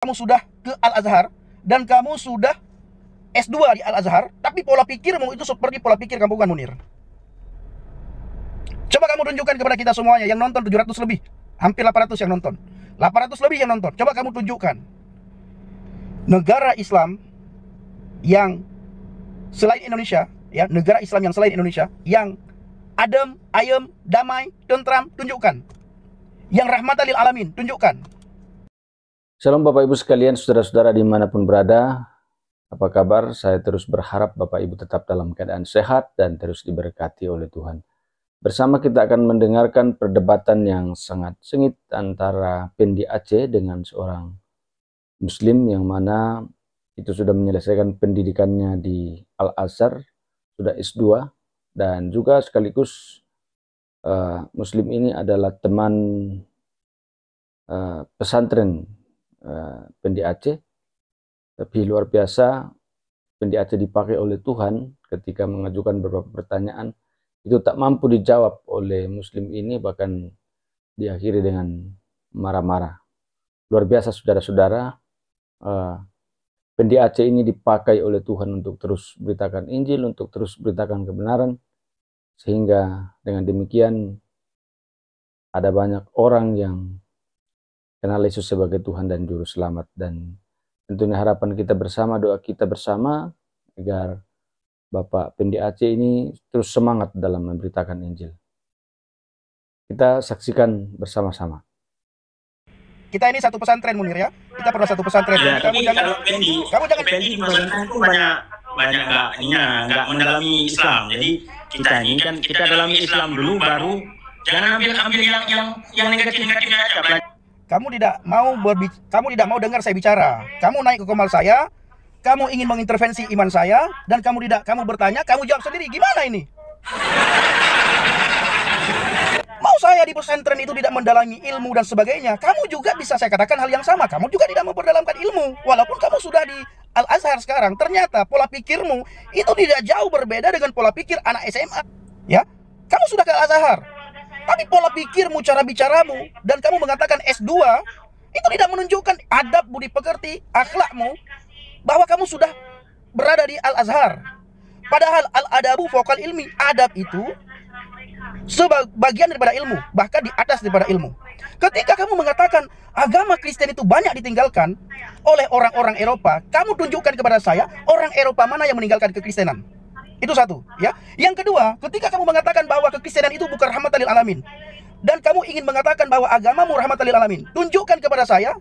kamu sudah ke Al-Azhar dan kamu sudah S2 di Al-Azhar, tapi pola pikirmu itu seperti pola pikir kampungan, Munir. Coba kamu tunjukkan kepada kita semuanya yang nonton 700 lebih, hampir 800 yang nonton. 800 lebih yang nonton. Coba kamu tunjukkan negara Islam yang selain Indonesia, ya, negara Islam yang selain Indonesia yang adem, ayem, damai, tentram, tunjukkan. Yang rahmatan lil alamin, tunjukkan. Shalom Bapak Ibu sekalian, saudara-saudara dimanapun berada. Apa kabar? Saya terus berharap Bapak Ibu tetap dalam keadaan sehat dan terus diberkati oleh Tuhan. Bersama kita akan mendengarkan perdebatan yang sangat sengit antara Pendi Aceh dengan seorang Muslim yang mana itu sudah menyelesaikan pendidikannya di Al-Azhar, sudah S2, dan juga sekaligus Muslim ini adalah teman pesantren Pendi Aceh. Tapi luar biasa, Pendi Aceh dipakai oleh Tuhan ketika mengajukan beberapa pertanyaan. Itu tak mampu dijawab oleh Muslim ini, bahkan diakhiri dengan marah-marah. Luar biasa saudara-saudara, Pendi Aceh ini dipakai oleh Tuhan untuk terus beritakan Injil, untuk terus beritakan kebenaran. Sehingga dengan demikian ada banyak orang yang kenal Yesus sebagai Tuhan dan Juru Selamat. Dan tentunya harapan kita bersama, doa kita bersama agar Bapak Pendi Aceh ini terus semangat dalam memberitakan Injil. Kita saksikan bersama-sama. Kita ini satu pesantren, Munir, ya. Kita pernah satu pesantren. Ya, kamu jangan Pendi di pesantren itu banyak nggak mendalami Islam. Jadi kita ini kan kita dalami Islam dulu, baru jangan ambil yang negatif-negatifnya aja. Kamu tidak mau dengar saya bicara. Kamu naik ke komal saya, kamu ingin mengintervensi iman saya, dan kamu bertanya, kamu jawab sendiri. Gimana ini? Mau saya di pesantren itu tidak mendalami ilmu dan sebagainya, kamu juga bisa saya katakan hal yang sama. Kamu juga tidak memperdalamkan ilmu. Walaupun kamu sudah di Al-Azhar sekarang, ternyata pola pikirmu itu tidak jauh berbeda dengan pola pikir anak SMA. Ya, kamu sudah ke Al-Azhar, tapi pola pikirmu, cara bicaramu, dan kamu mengatakan S2, itu tidak menunjukkan adab, budi pekerti, akhlakmu, bahwa kamu sudah berada di Al-Azhar. Padahal al-adabu fawqal ilmi, adab itu sebagian daripada ilmu, bahkan di atas daripada ilmu. Ketika kamu mengatakan agama Kristen itu banyak ditinggalkan oleh orang-orang Eropa, kamu tunjukkan kepada saya orang Eropa mana yang meninggalkan kekristenan. Itu satu, ya. Yang kedua, ketika kamu mengatakan bahwa kekristenan itu bukan rahmatan lil alamin, dan kamu ingin mengatakan bahwa agamamu rahmatan lil alamin, tunjukkan kepada saya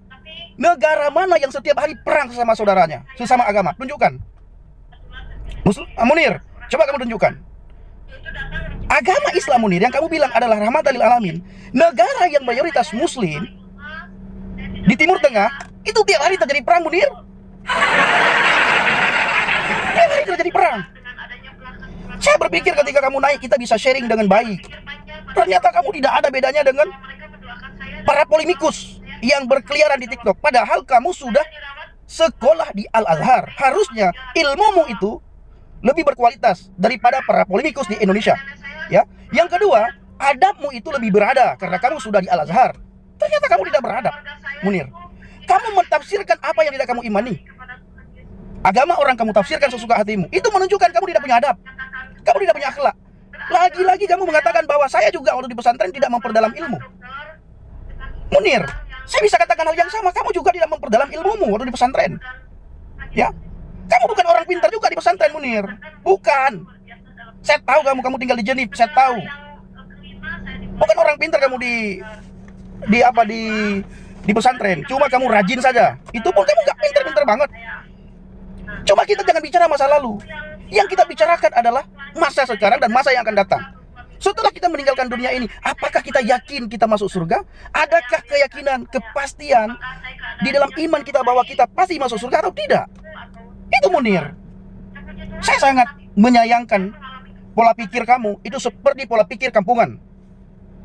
negara mana yang setiap hari perang sesama saudaranya, sesama agama. Tunjukkan. Munir, coba kamu tunjukkan. Agama Islam, Munir, yang kamu bilang adalah rahmatan lil alamin, negara yang mayoritas Muslim di Timur Tengah, itu tiap hari terjadi perang, Munir. Tiap hari terjadi perang. Saya berpikir ketika kamu naik, kita bisa sharing dengan baik. Ternyata kamu tidak ada bedanya dengan para polemikus yang berkeliaran di TikTok. Padahal kamu sudah sekolah di Al-Azhar. Harusnya ilmumu itu lebih berkualitas daripada para polemikus di Indonesia. Ya. Yang kedua, adabmu itu lebih berada karena kamu sudah di Al-Azhar. Ternyata kamu tidak beradab, Munir. Kamu mentafsirkan apa yang tidak kamu imani. Agama orang kamu tafsirkan sesuka hatimu. Itu menunjukkan kamu tidak punya adab. Kamu tidak punya akhlak. Lagi-lagi kamu mengatakan bahwa saya juga waktu di pesantren tidak memperdalam ilmu. Munir, saya bisa katakan hal yang sama. Kamu juga tidak memperdalam ilmumu waktu di pesantren. Ya, kamu bukan orang pintar juga di pesantren, Munir. Bukan. Saya tahu kamu tinggal di Genif. Saya tahu. Bukan orang pintar kamu di pesantren. Cuma kamu rajin saja. Itu pun kamu nggak pintar-pintar banget. Coba kita jangan bicara masa lalu. Yang kita bicarakan adalah masa sekarang dan masa yang akan datang. Setelah kita meninggalkan dunia ini, apakah kita yakin kita masuk surga? Adakah keyakinan, kepastian di dalam iman kita bahwa kita pasti masuk surga atau tidak? Itu, Munir. Saya sangat menyayangkan pola pikir kamu itu seperti pola pikir kampungan,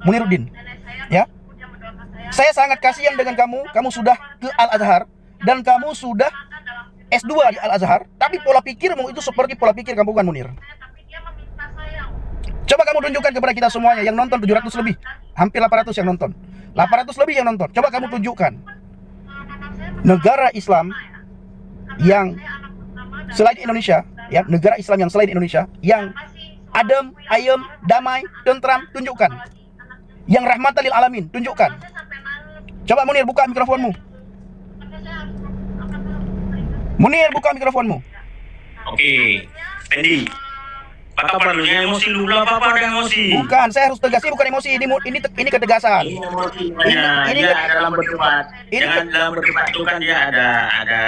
Muniruddin. Ya, saya sangat kasihan dengan kamu. Kamu sudah ke Al-Azhar dan kamu sudah S2 di Al-Azhar, tapi pola pikirmu itu seperti pola pikir kampungan, Munir. Coba kamu tunjukkan kepada kita semuanya yang nonton 700 lebih, hampir 800 yang nonton. 800 lebih yang nonton. Coba kamu tunjukkan. negara Islam yang selain Indonesia, ya, negara Islam yang selain Indonesia yang adem, ayem, damai, tentram, tunjukkan. Yang rahmatan lil alamin, tunjukkan. Coba Munir buka mikrofonmu. Munir buka mikrofonmu. Oke, Fendi. Apa kabar lu? Jangan emosi lu, apa-apa dengan emosi. Bukan, saya harus tegas, ini bukan emosi, ini ketegasan. Ini emosi banyak. Dia dalam berdebat. Jangan dalam berdebat itu kan dia ada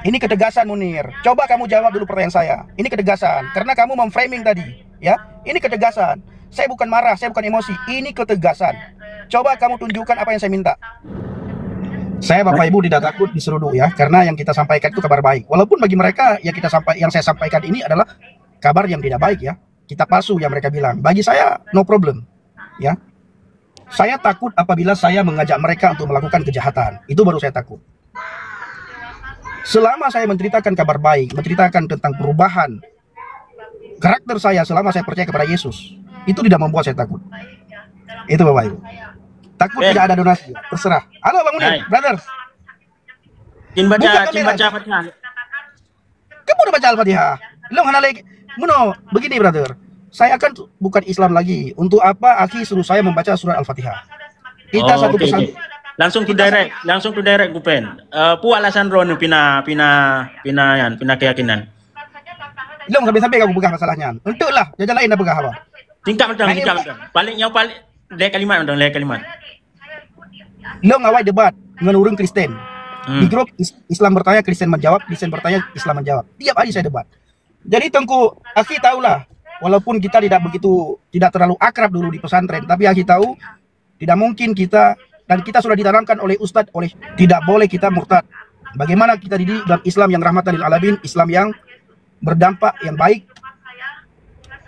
Ini ketegasan, Munir. Coba kamu jawab dulu pertanyaan saya. Ini ketegasan, karena kamu memframing tadi, ya. Ini ketegasan. Saya bukan marah, saya bukan emosi. Ini ketegasan. Coba kamu tunjukkan apa yang saya minta. Saya Bapak Ibu tidak takut diseruduk, ya, karena yang kita sampaikan itu kabar baik. Walaupun bagi mereka yang saya sampaikan ini adalah kabar yang tidak baik, ya. Kita palsu yang mereka bilang. Bagi saya no problem, ya. Saya takut apabila saya mengajak mereka untuk melakukan kejahatan. Itu baru saya takut. Selama saya menceritakan kabar baik, menceritakan tentang perubahan karakter saya selama saya percaya kepada Yesus, itu tidak membuat saya takut. Itu Bapak Ibu. Takut tidak ada donasi, terserah. Halo Bang Munir, brother. Jin baca. Kamu udah baca Al-Fatihah? Lo hana lagi. Begini brother. Saya kan bukan Islam lagi. Untuk apa Aki suruh saya membaca surat Al-Fatihah? Kita satu pesan. Langsung to direct Gupen. Pu alasan ron pina keyakinan. Lo sampai kamu pegang masalahnya. Entahlah, jajan lain dah pegang apa. Tingkat macam. Paling leh kalimat. Lo ngawai debat dengan orang Kristen. Di grup Islam bertanya, Kristen menjawab, Kristen bertanya, Islam menjawab. Tiap hari saya debat. Jadi Tengku, Aki tahulah, walaupun kita tidak terlalu akrab dulu di pesantren, tapi Aki tahu tidak mungkin kita sudah ditanamkan oleh Ustadz, tidak boleh kita murtad. Bagaimana kita dididik dalam Islam yang rahmatan lil alamin, Islam yang berdampak, yang baik.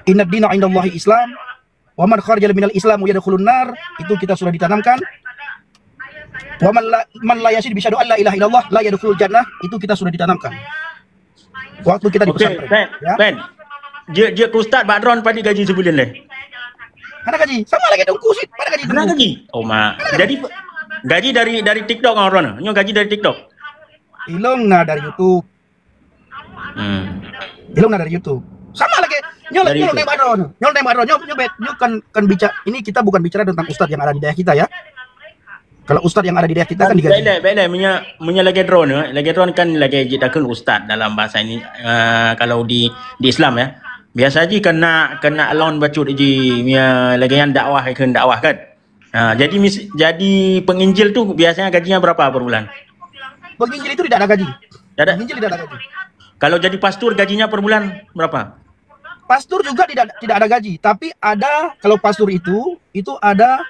Inna dina indallahi Islam, wa man kharaja minal Islam yadkhulun nar, itu kita sudah ditanamkan. Wa man la yasid bisyadu alla ilaha illallah la yadkhulul jannah, itu kita sudah ditanamkan. Waktu kita di pesantren. Ya? Ben. Dia ke Ustaz Badron pada gaji sebulan leh. Ada gaji, sama lagi dong kusit, pada gaji. Mana gaji? Oh mak. Jadi gaji dari TikTok orang. Nyo gaji dari TikTok. Ilong na dari YouTube. Ilong na dari YouTube. Sama lagi. Nyo kan bicara, ini kita bukan bicara tentang Ustadz yang ada di daerah kita, ya. Kalau Ustadz yang ada di daerah kita kan digaji. Baiklah, punya lagi drone kan lagi jitakun Ustadz dalam bahasa ini. Kalau di Islam, ya. Biasa aja kena alon bacut aja lagi yang dakwah kan. Jadi penginjil tuh biasanya gajinya berapa per bulan? Penginjil itu tidak ada gaji. Penginjil tidak ada gaji. Kalau jadi pastor gajinya per bulan berapa? Pastor juga tidak ada gaji, tapi ada, kalau pastor itu ada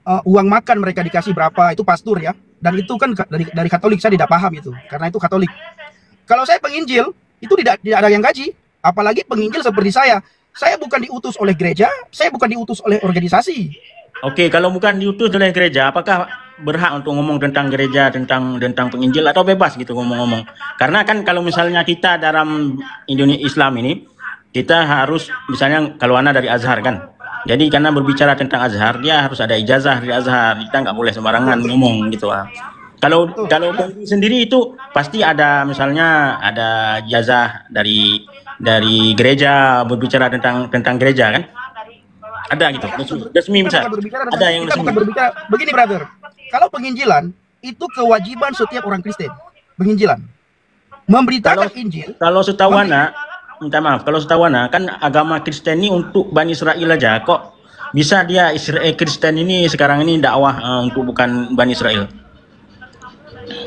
uang makan mereka dikasih berapa, itu pastor, ya. Dan itu kan dari Katolik, saya tidak paham itu, karena itu Katolik. Kalau saya penginjil, itu tidak ada yang gaji. Apalagi penginjil seperti saya bukan diutus oleh gereja, saya bukan diutus oleh organisasi. Oke, kalau bukan diutus oleh gereja, apakah berhak untuk ngomong tentang gereja, tentang penginjil, atau bebas gitu ngomong-ngomong? Karena kan kalau misalnya kita dalam Indonesia Islam ini, kita harus, misalnya kalau anak dari Azhar kan, jadi karena berbicara tentang Azhar, dia harus ada ijazah dari Azhar, kita nggak boleh sembarangan ngomong gitu lah. Kalau sendiri itu pasti ada, misalnya ada ijazah dari gereja berbicara tentang gereja kan? Ada gitu, resmi bisa. Ada yang resmi. Begini brother, kalau penginjilan itu kewajiban setiap orang Kristen. Penginjilan, memberitakan Injil. Kalau setahu anak, minta maaf, kalau setahu anak kan agama Kristen ini untuk Bani Israel aja. Kok bisa dia Kristen ini sekarang ini dakwah untuk bukan Bani Israel?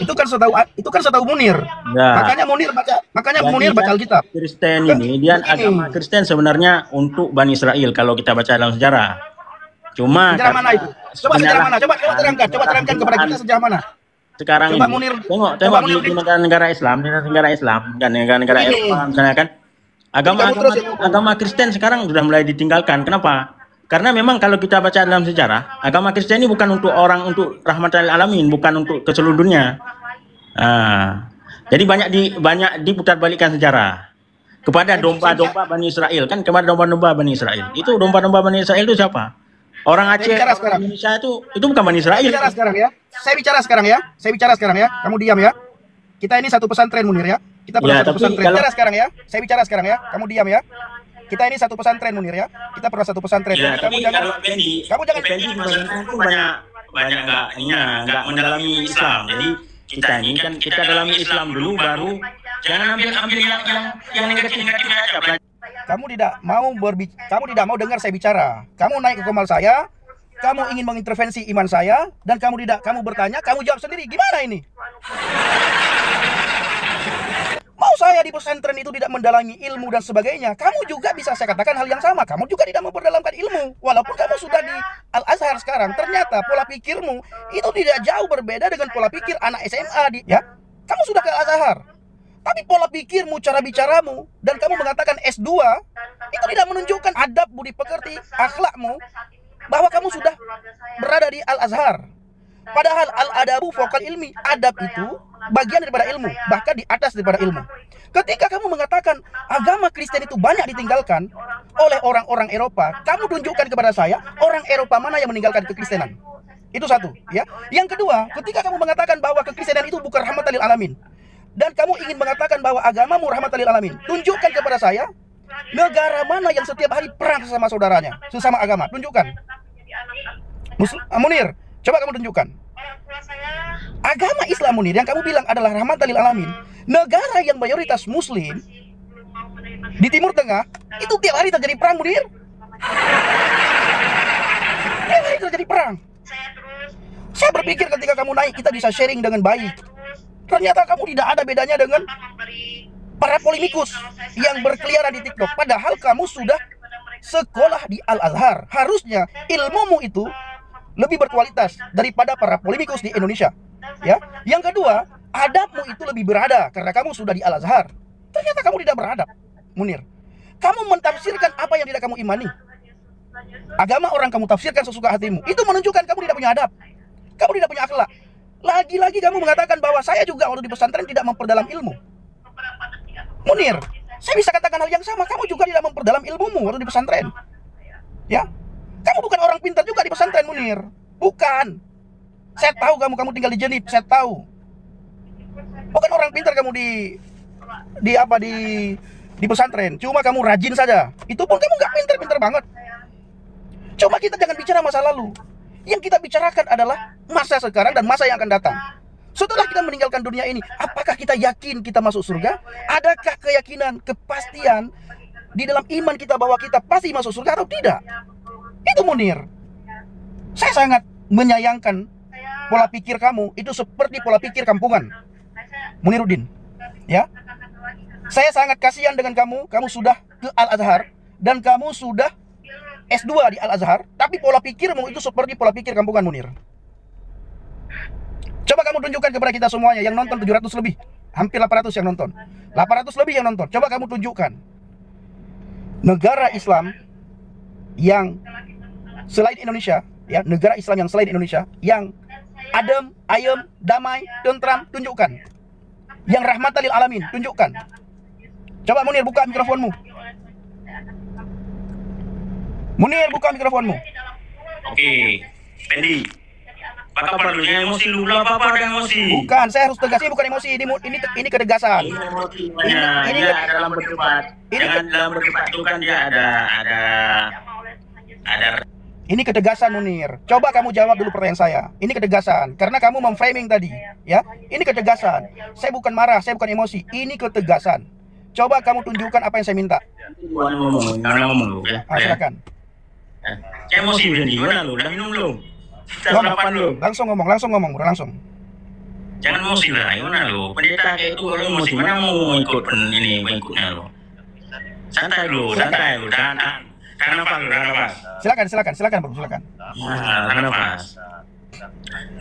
Itu kan setahu Munir. Ya. Makanya Munir baca Alkitab. Kristen ini dia agama Kristen sebenarnya untuk Bani Israel kalau kita baca dalam sejarah. Cuma sejarah mana itu? Sejarah mana? Coba terangkan kepada kita sejarah mana? Sekarang ini Munir, tengok di negara-negara Islam, dan negara-negara Eropa misalnya kan. Agama Kristen sekarang sudah mulai ditinggalkan. Kenapa? Karena memang kalau kita baca dalam sejarah, agama Kristen ini bukan untuk rahmatan lil alamin, bukan untuk ke seluruh dunia. Jadi banyak diputarbalikkan sejarah kepada domba-domba Bani Israel kan, kepada domba-domba Bani Israel. Itu domba-domba Bani Israel itu siapa? Orang Aceh, bicara orang sekarang. Indonesia itu bukan Bani Israel. Saya bicara sekarang ya. Saya bicara sekarang ya. Saya bicara sekarang ya. Kamu diam ya. Kita ini satu pesantren Munir ya. Kita pernah Ya, satu tapi pesantren. kalau- Bicara sekarang ya. Saya bicara sekarang ya. Kamu diam ya. Kita ini satu pesantren Munir ya. Kita pernah satu pesantren. Ya, Jadi tapi kalau Fendi, kamu jangan Fendi itu banyak nggak mendalami Islam. Jadi kita ini kan kita dalami Islam dulu, baru jangan ambil yang negatif-negatifnya aja. kamu tidak mau dengar saya bicara. Kamu naik ke komal saya. Kamu ingin mengintervensi iman saya dan kamu bertanya, kamu jawab sendiri. Gimana ini? Mau saya di pesantren itu tidak mendalami ilmu dan sebagainya. Kamu juga bisa saya katakan hal yang sama. Kamu juga tidak memperdalamkan ilmu. Walaupun kamu sudah di Al-Azhar sekarang, ternyata pola pikirmu itu tidak jauh berbeda dengan pola pikir anak SMA ya. Kamu sudah ke Al-Azhar. Tapi pola pikirmu, cara bicaramu, dan kamu mengatakan S2, itu tidak menunjukkan adab, budi pekerti, akhlakmu, bahwa kamu sudah berada di Al-Azhar. Padahal al-adabu fokal ilmi, adab itu bagian daripada ilmu, bahkan di atas daripada ilmu. Ketika kamu mengatakan agama Kristen itu banyak ditinggalkan oleh orang-orang Eropa, kamu tunjukkan kepada saya orang Eropa mana yang meninggalkan kekristenan. Itu satu, ya. Yang kedua, ketika kamu mengatakan bahwa kekristenan itu bukan rahmatan lil alamin, dan kamu ingin mengatakan bahwa agamamu rahmatan lil alamin, tunjukkan kepada saya negara mana yang setiap hari perang sesama saudaranya, sesama agama. Tunjukkan. Munir, coba kamu tunjukkan. Agama Islam Munir yang kamu bilang adalah rahmatan lil alamin, negara yang mayoritas muslim di Timur Tengah, itu tiap hari terjadi perang Munir. Tiap hari terjadi perang. Saya berpikir ketika kamu naik kita bisa sharing dengan baik. Ternyata kamu tidak ada bedanya dengan para polemikus yang berkeliaran di TikTok. Padahal kamu sudah sekolah di Al-Azhar. Harusnya ilmumu itu lebih berkualitas daripada para polemikus di Indonesia. Ya. Yang kedua, adabmu itu lebih berada karena kamu sudah di Al-Azhar. Ternyata kamu tidak beradab, Munir. Kamu mentafsirkan apa yang tidak kamu imani. Agama orang kamu tafsirkan sesuka hatimu. Itu menunjukkan kamu tidak punya adab. Kamu tidak punya akhlak. Lagi-lagi kamu mengatakan bahwa saya juga waktu di pesantren tidak memperdalam ilmu. Munir, saya bisa katakan hal yang sama. Kamu juga tidak memperdalam ilmumu waktu di pesantren. Ya, kamu bukan orang pintar juga di pesantren, Munir. Bukan. Saya tahu kamu tinggal di Jenip. Saya tahu. Bukan orang pintar kamu di pesantren. Cuma kamu rajin saja. Itu pun kamu nggak pintar-pintar banget. Coba kita jangan bicara masa lalu. Yang kita bicarakan adalah masa sekarang dan masa yang akan datang. Setelah kita meninggalkan dunia ini, apakah kita yakin kita masuk surga? Adakah keyakinan, kepastian di dalam iman kita bahwa kita pasti masuk surga atau tidak? Itu Munir. Saya sangat menyayangkan pola pikir kamu itu seperti pola pikir kampungan. Muniruddin. Ya. Saya sangat kasihan dengan kamu. Kamu sudah ke Al-Azhar dan kamu sudah S2 di Al-Azhar, tapi pola pikirmu itu seperti pola pikir kampungan, Munir. Coba kamu tunjukkan kepada kita semuanya yang nonton 700 lebih. Hampir 800 yang nonton. 800 lebih yang nonton. Coba kamu tunjukkan negara Islam yang selain Indonesia, ya, negara Islam yang selain Indonesia yang adem, ayem, damai, tentram, tunjukkan. Yang rahmatan lil alamin, tunjukkan. Coba Munir buka mikrofonmu. Munir buka mikrofonmu. Oke, Fendi. Apa perlu jangan emosi dulu, apa ada emosi. Bukan, saya harus tegas, ini bukan emosi, ini ketegasan. Ini emosi, ini dalam berdebat. Jangan dalam berdebat itu kan dia ada. Ini ketegasan, Munir. Coba kamu jawab dulu pertanyaan saya. Ini ketegasan, karena kamu memframing tadi, ya. Ini ketegasan. Saya bukan marah, saya bukan emosi. Ini ketegasan. Coba kamu tunjukkan apa yang saya minta. Jangan ngomong lu ya. Silakan. Emosi udah di mana lu? Udah minum lu? Sarapan lu? Langsung ngomong, langsung. Jangan emosi lah, gimana lu? Pendeta kayak itu kalau emosi mana mau ikut mengikutnya lu? Santai lu, tahan nafas. Silakan, Bro, silakan. Tahan nafas.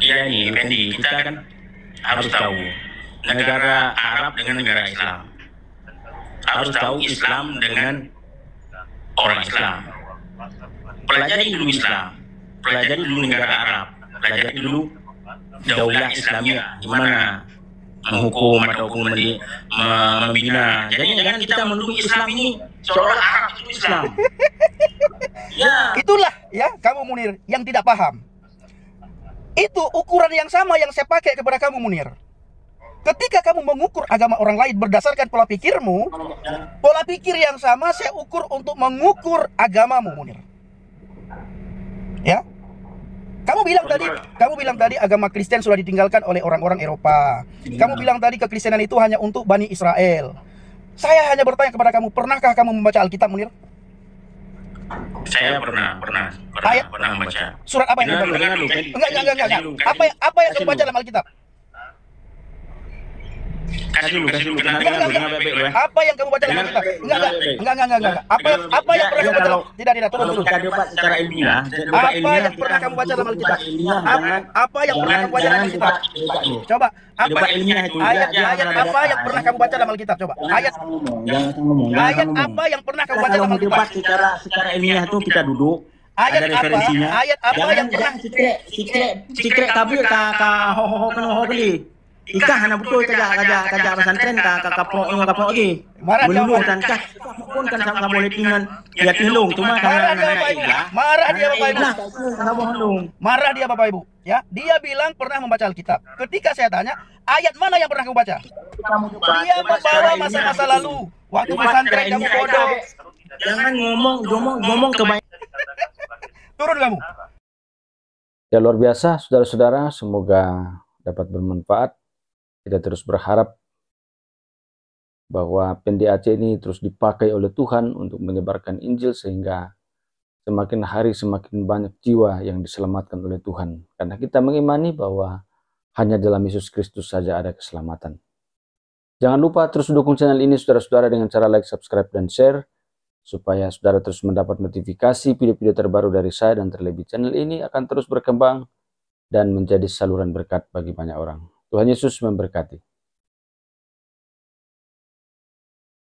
Iya nih, Fendi, kita kan harus tahu negara Arab dengan negara Islam. Harus tahu Islam dengan orang Islam. Pelajari dulu Islam, pelajari dulu negara Arab, pelajari dulu daulah Islamiyah, gimana menghukum ataupun membina. Jadi jangan kita menuduh Islam ini seolah Arab itu Islam. Ya. Itulah ya, kamu Munir yang tidak paham. Itu ukuran yang sama yang saya pakai kepada kamu Munir. Ketika kamu mengukur agama orang lain berdasarkan pola pikirmu, pola pikir yang sama saya ukur untuk mengukur agamamu Munir. Ya. Kamu bilang tadi agama Kristen sudah ditinggalkan oleh orang-orang Eropa. Kamu bilang tadi kekristenan itu hanya untuk Bani Israel. Saya hanya bertanya kepada kamu, pernahkah kamu membaca Alkitab, Munir? Saya pernah membaca. Surat apa yang kamu baca? Enggak. Apa yang kamu baca dalam Alkitab? Kasih dulu. Apa yang kamu baca dalam Alkitab? Enggak. Apa yang pernah kamu baca? Tidak, tunggu. Kita debat secara ilmiah. Apa yang pernah kamu baca dalam Alkitab? Apa yang pernah kamu baca dalam Alkitab? Coba, ayat apa yang pernah kamu baca dalam Alkitab? Coba, ayat apa yang pernah kamu baca dalam Alkitab? Debat secara ilmiah itu kita duduk. Ayat apa yang pernah Sikret tapi ho kali. Ika hana betul kaja pesantren ka kapro lagi. Melulu dan pun kan sama boleh tinggal ya tilung cuma marah dia Bapak Ibu. Ya, dia bilang pernah membaca Alkitab. Ketika saya tanya, ayat mana yang pernah kamu baca? Dia membawa masa-masa lalu. Waktu pesantren kamu bodoh. Jangan ngomong kebanyakan. Turun kamu. Ya luar biasa saudara-saudara, semoga dapat bermanfaat. Kita terus berharap bahwa PENDAC ini terus dipakai oleh Tuhan untuk menyebarkan Injil sehingga semakin hari semakin banyak jiwa yang diselamatkan oleh Tuhan. Karena kita mengimani bahwa hanya dalam Yesus Kristus saja ada keselamatan. Jangan lupa terus dukung channel ini saudara-saudara dengan cara like, subscribe, dan share. Supaya saudara terus mendapat notifikasi video-video terbaru dari saya, dan terlebih channel ini akan terus berkembang dan menjadi saluran berkat bagi banyak orang. Tuhan Yesus memberkati.